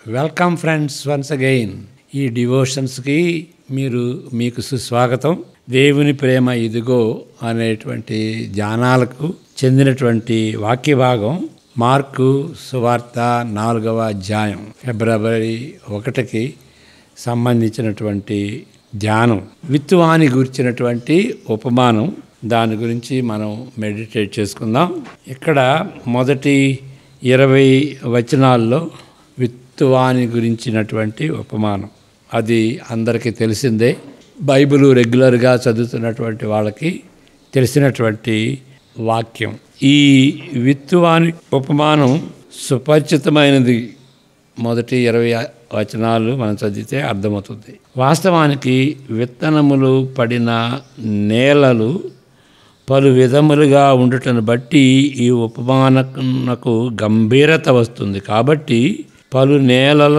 Welcome friends once again. ఈ డివోషన్స్కి మీకు సుస్వాగతం. దేవుని ప్రేమ ఇదిగో అనేటువంటి ధ్యానాలకు చెందినటువంటి వాక్య భాగం మార్కు సువార్త 4వ అధ్యాయం ఫిబ్రవరి 1కి సంబంధించినటువంటి ధ్యానం. విత్తువాని గురించినటువంటి ఉపమానం, దాని గురించి మనం మెడిటేట్ చేసుకుందాం. ఇక్కడ మొదటి 20 వచనాల్లో విత్తువాని గురించినటువంటి ఉపమానం. అది అందరికీ తెలిసిందే. బైబిల్ రెగ్యులర్గా చదువుతున్నటువంటి వాళ్ళకి తెలిసినటువంటి వాక్యం. ఈ విత్తువాని ఉపమానం సుపరిచితమైనది. మొదటి 20 వచనాలు మనం చదివితే అర్థమవుతుంది. వాస్తవానికి విత్తనములు పడిన నేలలు పలు విధములుగా ఉండటను బట్టి ఈ ఉపమానకు గంభీరత వస్తుంది. కాబట్టి పలు నేలల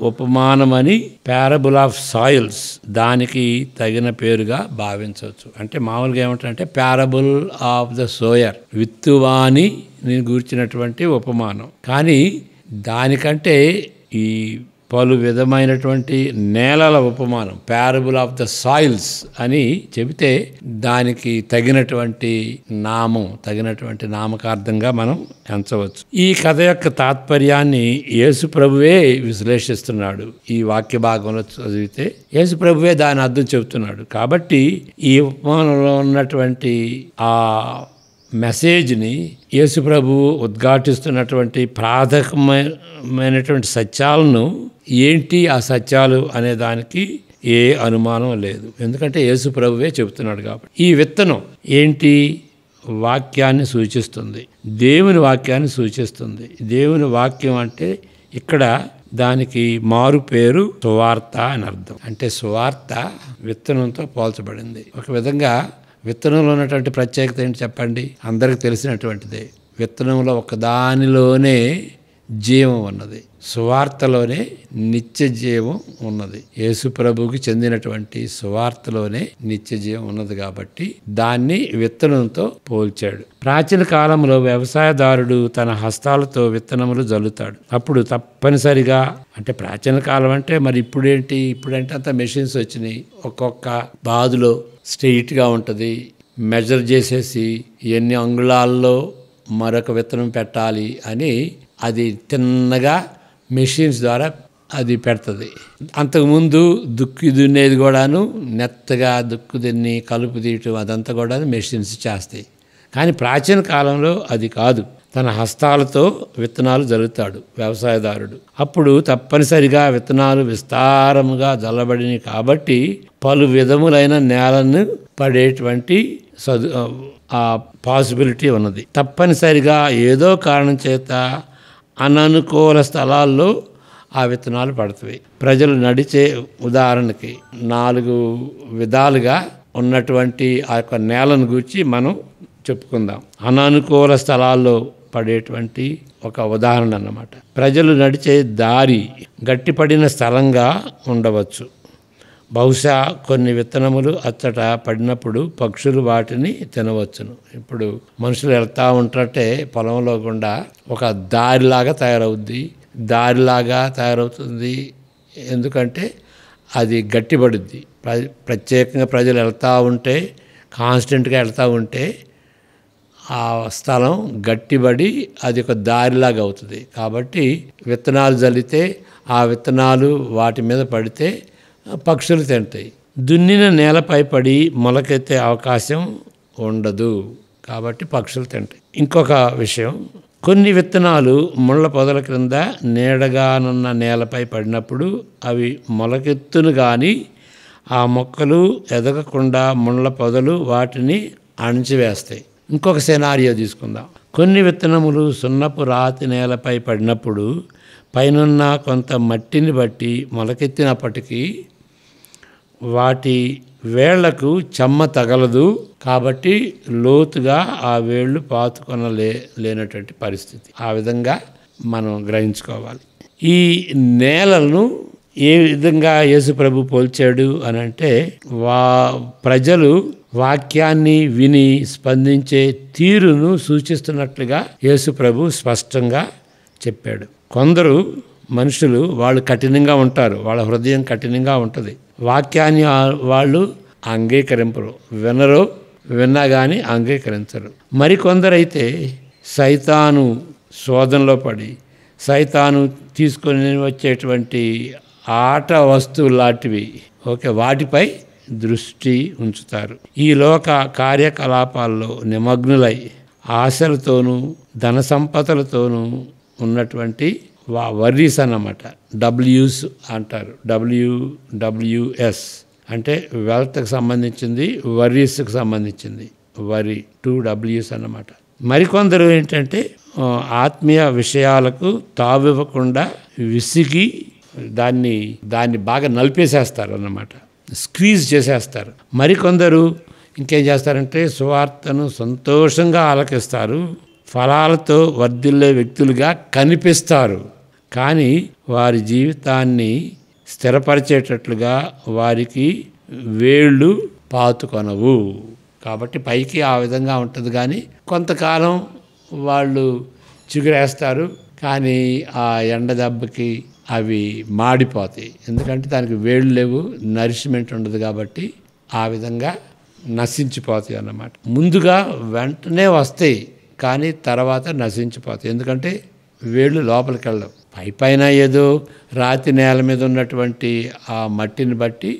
ఉపమానమని పారబుల్ ఆఫ్ సాయిల్స్ దానికి తగిన పేరుగా భావించవచ్చు. అంటే మామూలుగా ఏమంటారంటే పారబుల్ ఆఫ్ ద సోయర్, విత్తువాని గూర్చినటువంటి ఉపమానం. కానీ దానికంటే ఈ పలు విధమైనటువంటి నేలల ఉపమానం, పారబుల్ ఆఫ్ ద సాయిల్స్ అని చెబితే దానికి తగినటువంటి నామకార్థంగా మనం ఎంచవచ్చు. ఈ కథ యొక్క తాత్పర్యాన్ని యేసు ప్రభువే విశ్లేషిస్తున్నాడు. ఈ వాక్య భాగంలో చదివితే యేసు ప్రభువే దాని అర్థం చెబుతున్నాడు. కాబట్టి ఈ ఉపమానంలో ఉన్నటువంటి ఆ మెసేజ్ని యేసు ప్రభువు ఉద్ఘాటిస్తున్నటువంటి ప్రాథమికమైనటువంటి సత్యాలను ఏంటి ఆ సత్యాలు అనే దానికి ఏ అనుమానం లేదు. ఎందుకంటే యేసు ప్రభువే చెబుతున్నాడు కాబట్టి. ఈ విత్తనం ఏంటి? వాక్యాన్ని సూచిస్తుంది, దేవుని వాక్యాన్ని సూచిస్తుంది. దేవుని వాక్యం అంటే ఇక్కడ దానికి మారు పేరు సువార్త అని అర్థం. అంటే సువార్త విత్తనంతో పోల్చబడింది. ఒక విధంగా విత్తనంలో ఉన్నటువంటి ప్రత్యేకత ఏంటి చెప్పండి? అందరికి తెలిసినటువంటిదే. విత్తనంలో ఒకదానిలోనే జీవం ఉన్నది, సువార్తలోనే నిత్య జీవం ఉన్నది. యేసు ప్రభువుకి చెందినటువంటి సువార్తలోనే నిత్య జీవం ఉన్నది కాబట్టి దాన్ని విత్తనంతో పోల్చాడు. ప్రాచీన కాలంలో వ్యవసాయదారుడు తన హస్తాలతో విత్తనములు జల్లుతాడు. అప్పుడు తప్పనిసరిగా, అంటే ప్రాచీన కాలం అంటే మరి ఇప్పుడంటే అంత మెషిన్స్ వచ్చినాయి. ఒక్కొక్క బాదులో స్ట్రెయిట్గా ఉంటుంది, మెజర్ చేసేసి ఎన్ని అంగుళాల్లో మరొక విత్తనం పెట్టాలి అని అది తిన్నగా మెషిన్స్ ద్వారా అది పెడుతుంది. అంతకుముందు దుక్కి దున్నేది కూడాను నెత్తగా దుక్కు దున్ని కలుపు తీయటం అదంతా కూడా మెషిన్స్ చేస్తాయి. కానీ ప్రాచీన కాలంలో అది కాదు. తన హస్తాలతో విత్తనాలు జల్లుతాడు వ్యవసాయదారుడు. అప్పుడు తప్పనిసరిగా విత్తనాలు విస్తారముగా జల్లబడినవి కాబట్టి పలు విధములైన నేలను పడేటువంటి ఆ పాసిబిలిటీ ఉన్నది. తప్పనిసరిగా ఏదో కారణం చేత అననుకూల స్థలాల్లో ఆ విత్తనాలు పడతాయి. ప్రజలు నడిచే, ఉదాహరణకి 4 విధాలుగా ఉన్నటువంటి ఆ యొక్క నేలను గురించి మనం చెప్పుకుందాం. అననుకూల స్థలాల్లో పడేటువంటి ఒక ఉదాహరణ అన్నమాట. ప్రజలు నడిచే దారి గట్టిపడిన స్థలంగా ఉండవచ్చు. బహుశా కొన్ని విత్తనములు అచ్చట పడినప్పుడు పక్షులు వాటిని తినవచ్చును. ఇప్పుడు మనుషులు వెళ్తూ ఉంటారంటే పొలంలో గుండా ఒక దారిలాగా తయారవుతుంది. ఎందుకంటే అది గట్టిపడుద్ది. ప్రత్యేకంగా ప్రజలు వెళ్తూ ఉంటే, కాన్స్టెంట్గా వెళ్తూ ఉంటే ఆ స్థలం గట్టిబడి అది ఒక దారిలాగా అవుతుంది. కాబట్టి విత్తనాలు జల్లితే ఆ విత్తనాలు వాటి మీద పడితే పక్షులు తింటాయి. దున్నిన నేలపై పడి మొలకెత్తే అవకాశం ఉండదు కాబట్టి పక్షులు తింటాయి. ఇంకొక విషయం, కొన్ని విత్తనాలు ముళ్ళ పొదల క్రింద నీడగానున్న నేలపై పడినప్పుడు అవి మొలకెత్తును కానీ ఆ మొక్కలు ఎదగకుండా ముళ్ళ పొదలు వాటిని అణిచివేస్తాయి. ఇంకొక సినారియో తీసుకుందాం. కొన్ని విత్తనములు సున్నపు రాతి నేలపై పడినప్పుడు పైనున్న కొంత మట్టిని బట్టి మొలకెత్తినప్పటికీ వాటి వేళ్లకు చెమ్మ తగలదు కాబట్టి లోతుగా ఆ వేళ్ళు లేనటువంటి పరిస్థితి. ఆ విధంగా మనం గ్రహించుకోవాలి. ఈ నేలను ఏ విధంగా యేసు ప్రభు పోల్చాడు అని అంటే, ప్రజలు వాక్యాన్ని విని స్పందించే తీరును సూచిస్తున్నట్లుగా యేసు ప్రభు స్పష్టంగా చెప్పాడు. కొందరు మనుషులు వాళ్ళు కఠినంగా ఉంటారు, వాళ్ళ హృదయం కఠినంగా ఉంటుంది. వాక్యాన్ని వాళ్ళు అంగీకరింపరు, వినరు, విన్నా కానీ అంగీకరించరు. మరికొందరైతే సైతాను శోధనలో పడి సైతాను తీసుకొని వచ్చేటువంటి ఆట వస్తువులు లాంటివి వాటిపై దృష్టి ఉంచుతారు. ఈ లోక కార్యకలాపాల్లో నిమగ్నులై ఆశలతోనూ ధన సంపదలతోనూ ఉన్నటువంటి వర్రీస్ అన్నమాట. డబ్ల్యూస్ అంటారు, WWS అంటే వెల్త్కి సంబంధించింది, వర్రీస్కి సంబంధించింది. వరి 2 W's అన్నమాట. మరికొందరు ఏంటంటే ఆత్మీయ విషయాలకు తావివ్వకుండా విసిగి దాన్ని బాగా నలిపేసేస్తారు అన్నమాట, స్క్వీజ్ చేసేస్తారు. మరికొందరు ఇంకేం చేస్తారంటే సువార్తను సంతోషంగా ఆలకిస్తారు, ఫలాలతో వర్ధిల్లే వ్యక్తులుగా కనిపిస్తారు, కానీ వారి జీవితాన్ని స్థిరపరిచేటట్లుగా వారికి వేళ్ళు పాతుకొనవు. కాబట్టి పైకి ఆ విధంగా ఉంటుంది, కానీ కొంతకాలం వాళ్ళు చిగురేస్తారు, కానీ ఆ ఎండ దెబ్బకి అవి మాడిపోతాయి. ఎందుకంటే దానికి వేళ్ళు లేవు, నరిష్మెంట్ ఉండదు, కాబట్టి ఆ విధంగా నశించిపోతాయి అన్నమాట. ముందుగా వెంటనే వస్తాయి, కానీ తర్వాత నశించిపోతాయి. ఎందుకంటే వేళ్ళు లోపలికి వెళ్ళవు. పైన ఏదో రాతి నేల మీద ఉన్నటువంటి ఆ మట్టిని బట్టి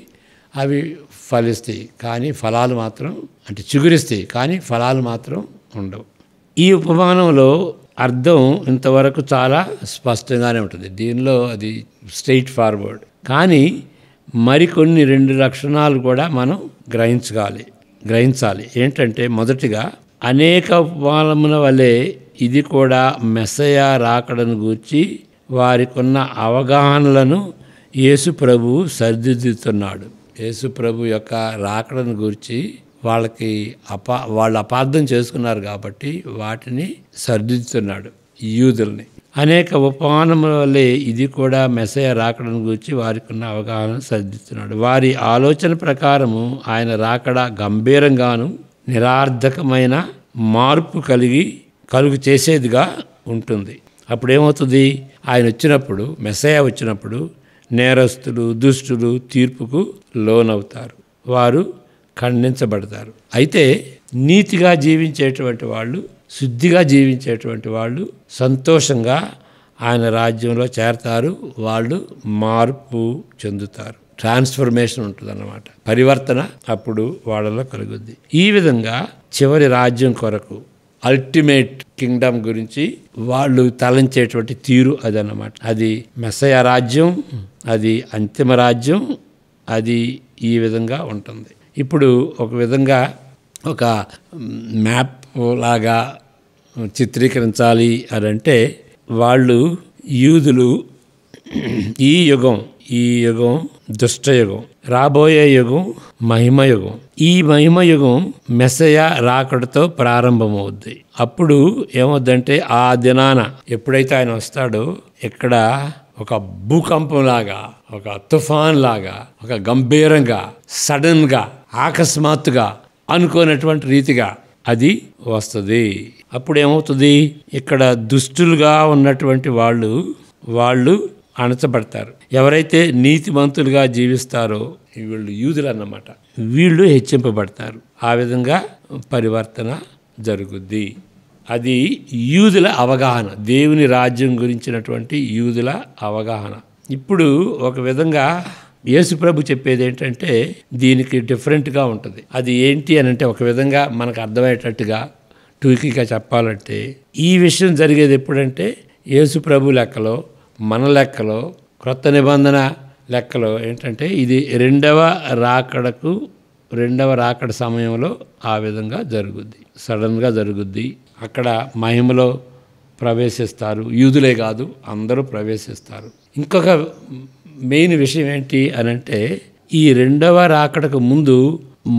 అవి ఫలిస్తాయి, కానీ ఫలాలు మాత్రం అంటే చిగురిస్తాయి, కానీ ఫలాలు మాత్రం ఉండవు. ఈ ఉపమానంలో అర్థం ఇంతవరకు చాలా స్పష్టంగానే ఉంటుంది. దీనిలో అది స్ట్రైట్ ఫార్వర్డ్, కానీ మరికొన్ని 2 లక్షణాలు కూడా మనం గ్రహించాలి. ఏంటంటే మొదటిగా అనేక ఉపమానముల వలె ఇది కూడా మెస్సయా రాకడను గూర్చి వారికున్న అవగాహనలను యేసు ప్రభు సరిదిద్దుతున్నాడు. యేసు ప్రభు యొక్క రాకడను గురించి వాళ్ళు అపార్థం చేసుకున్నారు కాబట్టి వాటిని సరిదిద్దుతున్నాడు యూదుల్ని. అనేక ఉపమానముల వల్లే ఇది కూడా మెస్సయా రాకడను గురించి వారికి ఉన్న అవగాహన సరిదిద్దుతున్నాడు. వారి ఆలోచన ప్రకారము ఆయన రాకడ గంభీరంగాను నిరార్థకమైన మార్పు కలుగు చేసేదిగా ఉంటుంది. అప్పుడేమవుతుంది, ఆయన వచ్చినప్పుడు, మెస్సయా వచ్చినప్పుడు నేరస్తులు, దుష్టులు తీర్పుకు లోనవుతారు, వారు ఖండించబడతారు. అయితే నీతిగా జీవించేటువంటి వాళ్ళు, శుద్ధిగా జీవించేటువంటి వాళ్ళు సంతోషంగా ఆయన రాజ్యంలో చేరతారు, వాళ్ళు మార్పు చెందుతారు, ట్రాన్స్ఫర్మేషన్ ఉంటుందన్నమాట, పరివర్తన అప్పుడు వాళ్ళలో కలుగుద్ది. ఈ విధంగా చివరి రాజ్యం కొరకు, అల్టిమేట్ కింగ్డమ్ గురించి వాళ్ళు తలంచేటువంటి తీరు అదన్నమాట. అది మెస్సయా రాజ్యం, అది అంతిమ రాజ్యం, అది ఈ విధంగా ఉంటుంది. ఇప్పుడు ఒక విధంగా ఒక మ్యాప్ లాగా చిత్రీకరించాలి అని అంటే, వాళ్ళు యూదులు ఈ యుగం దుష్టయుగం, రాబోయే యుగం మహిమయుగం. ఈ మహిమయుగం మెస్సయా రాకడతో ప్రారంభమవుద్ది. అప్పుడు ఏమవుద్దంటే, ఆ దినాన ఎప్పుడైతే ఆయన వస్తాడో ఇక్కడ ఒక భూకంపం లాగా, ఒక తుఫాన్ లాగా, ఒక గంభీరంగా, సడన్ గా, అకస్మాత్తుగా, అనుకోనటువంటి రీతిగా అది వస్తుంది. అప్పుడు ఏమవుతుంది, ఇక్కడ దుష్టులుగా ఉన్నటువంటి వాళ్ళు అణచబడతారు. ఎవరైతే నీతిమంతులుగా జీవిస్తారో వీళ్ళు యూదులు అన్నమాట, వీళ్ళు హెచ్చింపబడతారు. ఆ విధంగా పరివర్తన జరుగుద్ది. అది యూదుల అవగాహన, దేవుని రాజ్యం గురించినటువంటి యూదుల అవగాహన. ఇప్పుడు ఒక విధంగా యేసుప్రభు చెప్పేది ఏంటంటే దీనికి డిఫరెంట్గా ఉంటుంది. అది ఏంటి అని అంటే, ఒక విధంగా మనకు అర్థమయ్యేటట్టుగా టూకీగా చెప్పాలంటే, ఈ విషయం జరిగేది ఎప్పుడంటే యేసుప్రభు లెక్కలో, మన లెక్కలో, క్రొత్త నిబంధన లెక్కలో ఏంటంటే, ఇది రెండవ రాకడ సమయంలో ఆ విధంగా జరుగుద్ది, సడన్గా జరుగుద్ది. అక్కడ మహిమలో ప్రవేశిస్తారు, యూదులే కాదు అందరూ ప్రవేశిస్తారు. ఇంకొక మెయిన్ విషయం ఏంటి అని అంటే, ఈ రెండవ రాకడకు ముందు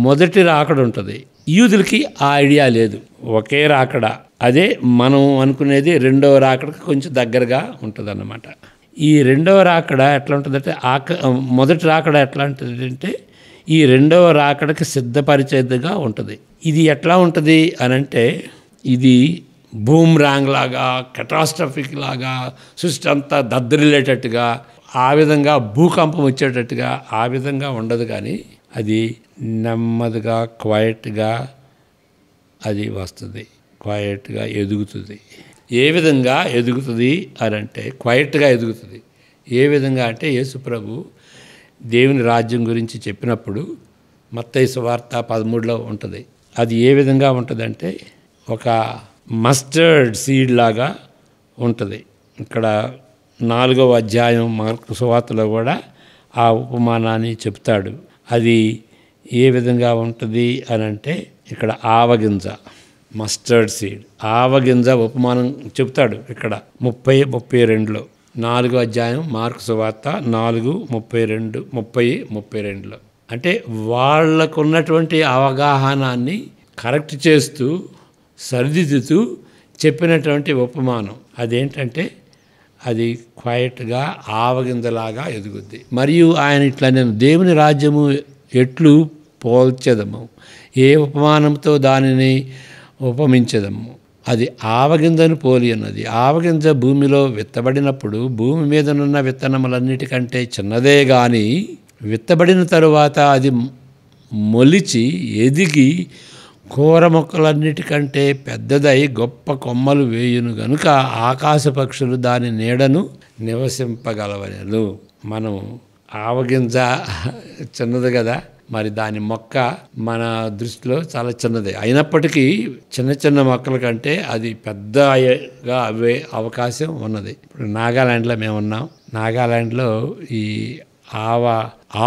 మొదటి రాకడ ఉంటుంది. యూదులకి ఆ ఐడియా లేదు, ఒకే రాకడ. అదే మనం అనుకునేది రెండవ రాకడకు కొంచెం దగ్గరగా ఉంటుంది అన్నమాట. ఈ రెండవ రాకడ ఎట్లా ఉంటుందంటే, మొదటి రాకడ ఎట్లా ఉంటుందంటే ఈ రెండవ రాకడకి సిద్ధపరిచేదిగా ఉంటుంది. ఇది ఎట్లా ఉంటుంది అని అంటే, ఇది బూమ్రాంగ్ లాగా, కెటాస్ట్రఫిక్ లాగా, సృష్టి అంతా దద్దరిల్లేటట్టుగా, ఆ విధంగా భూకంపం వచ్చేటట్టుగా ఆ విధంగా ఉండదు. కానీ అది నెమ్మదిగా క్వైట్గా అది వస్తుంది, క్వైట్గా ఎదుగుతుంది. ఏ విధంగా ఎదుగుతుంది అని అంటే క్వైట్గా ఎదుగుతుంది. ఏ విధంగా అంటే యేసు ప్రభు దేవుని రాజ్యం గురించి చెప్పినప్పుడు మత్తయి సువార్త 13లో ఉంటుంది. అది ఏ విధంగా ఉంటుందంటే ఒక మస్టర్డ్ సీడ్ లాగా ఉంటుంది. ఇక్కడ 4వ అధ్యాయం మార్కు సువార్తలో కూడా ఆ ఉపమానాన్ని చెప్తాడు. అది ఏ విధంగా ఉంటుంది అని అంటే ఇక్కడ ఆవగింజ, మస్టర్డ్ సీడ్, ఆవగింజ ఉపమానం చెప్తాడు ఇక్కడ 30-32లో. 4వ అధ్యాయం మార్కు సువార్త 4:32 అంటే వాళ్ళకున్నటువంటి అవగాహనాన్ని కరెక్ట్ చేస్తూ సరిదిద్దుతూ చెప్పినటువంటి ఉపమానం. అదేంటంటే అది క్వైట్గా ఆవగింజలాగా ఎదుగుద్ది. మరియు ఆయన ఇట్లా నేను దేవుని రాజ్యము ఎట్లు పోల్చెదము, ఏ ఉపమానంతో దానిని ఉపమించదము, అది ఆవగింజను పోలి ఉన్నది. ఆవగింజ భూమిలో విత్తబడినప్పుడు భూమి మీదనున్న విత్తనములన్నిటికంటే చిన్నదే గాని విత్తబడిన తరువాత అది మొలిచి ఎదిగి కూర మొక్కలన్నిటికంటే పెద్దదై గొప్ప కొమ్మలు వేయును గనుక ఆకాశ పక్షులు దాని నీడను నివసింపగలవనెను. మనం ఆవగింజ చిన్నది కదా, మరి దాని మొక్క మన దృష్టిలో చాలా చిన్నది అయినప్పటికీ చిన్న చిన్న మొక్కల కంటే అది పెద్దగా అవే అవకాశం ఉన్నది. ఇప్పుడు నాగాలాండ్లో మేము ఉన్నాం. నాగాలాండ్లో ఈ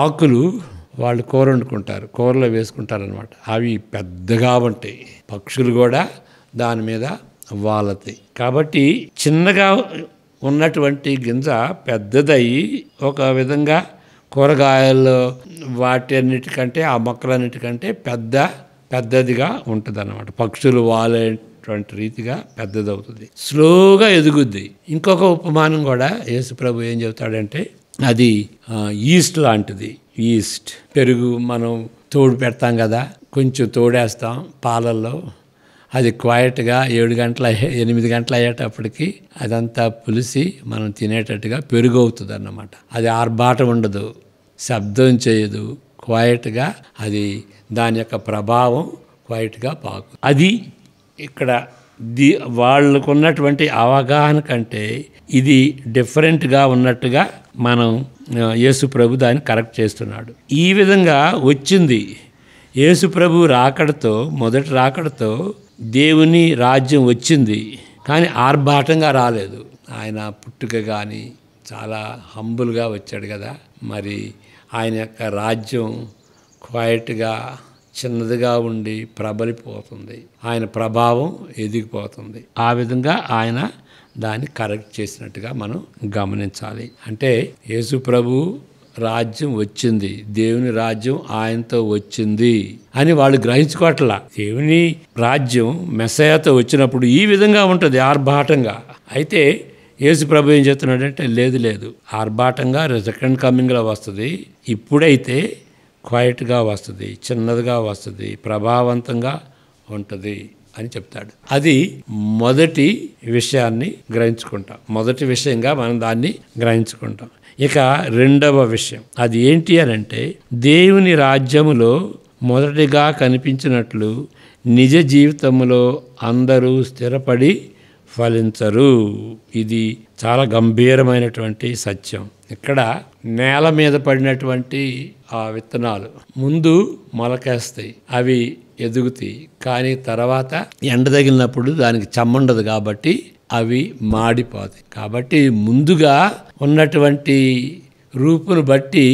ఆకులు వాళ్ళు కూర వండుకుంటారు, కూరలో వేసుకుంటారు అనమాట. అవి పెద్దగా ఉంటాయి, పక్షులు కూడా దాని మీద వాలతాయి. కాబట్టి చిన్నగా ఉన్నటువంటి గింజ పెద్దదయ్యి ఒక విధంగా కూరగాయలు వాటి అన్నిటికంటే ఆ మొక్కలన్నిటికంటే పెద్దదిగా ఉంటుంది అన్నమాట. పక్షులు వాలేటువంటి రీతిగా పెద్దదవుతుంది, స్లోగా ఎదుగుద్ది. ఇంకొక ఉపమానం కూడా యేసు ప్రభు ఏం చెబుతాడంటే అది ఈస్ట్ లాంటిది. ఈస్ట్ పెరుగు మనం తోడు పెడతాం కదా, కొంచెం తోడేస్తాం పాలల్లో, అది క్వైట్గా 8 గంటలు అయ్యేటప్పటికి అదంతా పులిసి మనం తినేటట్టుగా పెరుగు అవుతుంది అన్నమాట. అది ఆర్భాటం ఉండదు, శబ్దం చేయదు, క్వైట్గా అది దాని యొక్క ప్రభావం క్వైట్గా పాకు. అది ఇక్కడ వాళ్ళకున్నటువంటి అవగాహన కంటే ఇది డిఫరెంట్గా ఉన్నట్టుగా మనం యేసు ప్రభు దాన్ని కరెక్ట్ చేస్తున్నాడు. ఈ విధంగా వచ్చింది యేసు ప్రభు రాకడతో, మొదటి రాకడతో దేవుని రాజ్యం వచ్చింది. కానీ ఆర్భాటంగా రాలేదు. ఆయన పుట్టుక కానీ చాలా హంబుల్గా వచ్చాడు కదా. మరి ఆయన యొక్క రాజ్యం క్వైట్గా చిన్నదిగా ఉండి ప్రబలిపోతుంది, ఆయన ప్రభావం ఎదిగిపోతుంది. ఆ విధంగా ఆయన దాన్ని కరెక్ట్ చేసినట్టుగా మనం గమనించాలి. అంటే యేసు ప్రభు రాజ్యం వచ్చింది, దేవుని రాజ్యం ఆయనతో వచ్చింది అని వాళ్ళు గ్రహించుకోవట్లా. దేవుని రాజ్యం మెస్సయాతో వచ్చినప్పుడు ఈ విధంగా ఉంటుంది, ఆర్భాటంగా. అయితే యేసు ప్రభు ఏం చెప్తున్నాడంటే లేదు, ఆర్భాటంగా సెకండ్ కమింగ్లో వస్తుంది. ఇప్పుడైతే క్వైట్గా వస్తుంది, చిన్నదిగా వస్తుంది, ప్రభావవంతంగా ఉంటుంది అని చెప్తాడు. అది మొదటి విషయాన్ని గ్రహించుకుంటాం, మొదటి విషయంగా మనం దాన్ని గ్రహించుకుంటాం. ఇక రెండవ విషయం అది ఏంటి అని అంటే దేవుని రాజ్యములో మొదటిగా కనిపించినట్లు నిజ జీవితంలో అందరూ స్థిరపడి ఫలించరు. ఇది చాలా గంభీరమైనటువంటి సత్యం. ఇక్కడ నేల మీద పడినటువంటి ఆ విత్తనాలు ముందు మొలకేస్తాయి, అవి ఎదుగుతాయి. కానీ తర్వాత ఎండ తగిలినప్పుడు దానికి చెమ్మండదు కాబట్టి అవి మాడిపోతాయి. కాబట్టి ముందుగా ఉన్నటువంటి రూపును బట్టి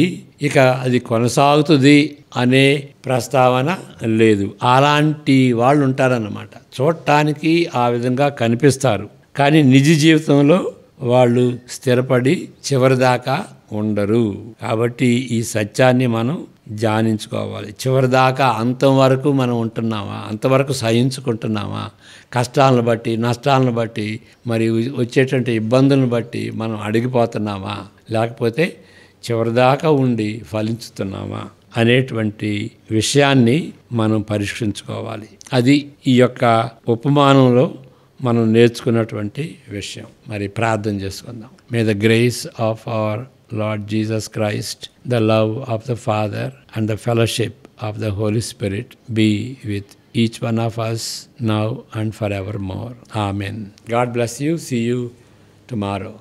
ఇక అది కొనసాగుతుంది అనే ప్రస్తావన లేదు. అలాంటి వాళ్ళు ఉంటారన్నమాట. చూడటానికి ఆ విధంగా కనిపిస్తారు, కానీ నిజ జీవితంలో వాళ్ళు స్థిరపడి చివరిదాకా ఉండరు. కాబట్టి ఈ సత్యాన్ని మనం ధ్యానించుకోవాలి. చివరిదాకా అంతం వరకు మనం ఉంటున్నామా, అంతవరకు సహించుకుంటున్నామా, కష్టాలను బట్టి నష్టాలను బట్టి మరి వచ్చేటువంటి ఇబ్బందులను బట్టి మనం అడిగిపోతున్నామా, లేకపోతే చివరిదాకా ఉండి ఫలించుతున్నామా అనేటువంటి విషయాన్ని మనం పరీక్షించుకోవాలి. అది ఈ యొక్క ఉపమానంలో మనం నేర్చుకున్నటువంటి విషయం. మరి ప్రార్థన చేసుకుందాం. May the grace of our Lord Jesus Christ, the love of the Father and the fellowship of the Holy Spirit be with each one of us now and forevermore. Amen. God bless you. See you tomorrow.